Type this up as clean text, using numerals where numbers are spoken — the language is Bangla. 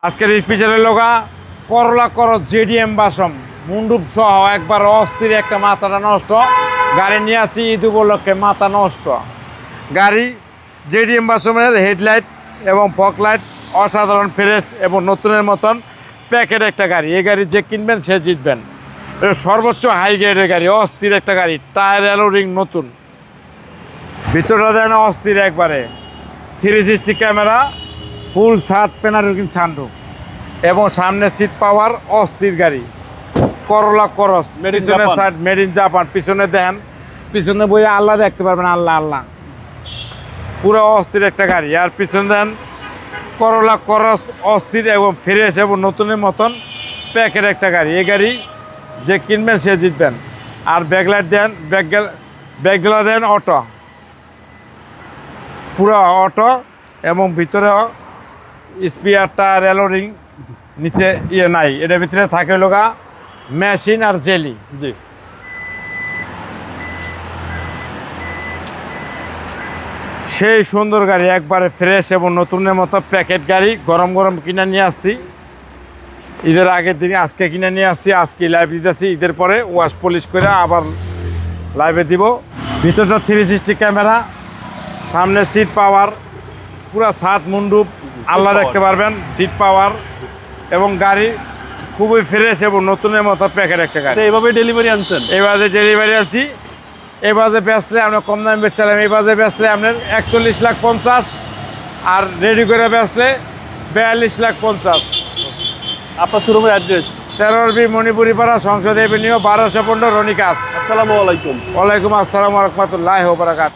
আজকের স্পেশালের লোকা করলা করস জেডিএম বাসম মুন্ডুপ সহ একবার অস্থির একটা মাথাটা নষ্ট গাড়ি নিয়ে আছি ঈদ উপলক্ষে মাথা নষ্ট গাড়ি জেডিএম বাসমের হেডলাইট এবং ফগ লাইট অসাধারণ ফ্রেশ এবং নতুনের মতন প্যাকেট একটা গাড়ি। এই গাড়ি যে কিনবেন সে জিতবেন। সর্বোচ্চ হাই গ্রেডের গাড়ি, অস্থির একটা গাড়ি, টায়ার অ্যালো রিং নতুন, ভিতরটা দেয় না অস্থির একবারে, 360 ক্যামেরা, ফুল ছাদ পেনারুকিন সানরুফ এবং সামনে সিট পাওয়ার অস্থির গাড়ি। করলা করস পিছনের সাইড মেড ইন জাপান, পিছনে দেন পিছনে বই আল্লাহ দেখতে পারবেন, আল্লাহ আল্লাহ পুরো অস্থির একটা গাড়ি। আর পিছনে দেন করলা করস অস্থির এবং ফ্রেশ এবং নতুনের মতন প্যাকেট একটা গাড়ি। এই গাড়ি যে কিনবেন সে জিতবেন। আর ব্যাকলাইট দেন ব্যাকগুলা দেন অটো, পুরো অটো এবং ভিতরে স্পিয়ার টায়ার অ্যালো রিং, নিচে ইয়ে নাই, এটার ভিতরে থাকে লোকা মেশিন আর জেলি। জি, সেই সুন্দর গাড়ি, একবারে ফ্রেশ এবং নতুনের মতো প্যাকেট গাড়ি। গরম গরম কিনে নিয়ে আসছি ঈদের আগের দিনে, আজকে কিনে নিয়ে আসছি, আজকে লাইভ দিতেছি। ঈদের পরে ওয়াশ পলিশ করে আবার লাইভে দিব। ভিতরটা 360 ক্যামেরা, সামনে সিট পাওয়ার, পুরা ছাদ মুন্ডুপ আল্লাহ দেখতে পারবেন, সিট পাওয়ার এবং গাড়ি খুবই ফ্রেশ এবং নতুনের মতো প্যাকেট একটা গাড়ি। এইভাবে ডেলিভারি আনছেন? এবারে ডেলিভারি আছি। এবারে বেচলে আমরা কম দামে বেচছিলাম, এবারে বেচলে আপনার 41,50,000 আর রেডি করে বেচলে 42,50,000। আপনার শোরুমের অ্যাড্রেস? 13B মণিপুরি পাড়া, সংসদ এভিনিউ, 1215 রনিকাস। আসসালামু আলাইকুম। ওয়ালাইকুম আসসালাম ওয়া রাহমাতুল্লাহি ওয়া বারাকাতুহু।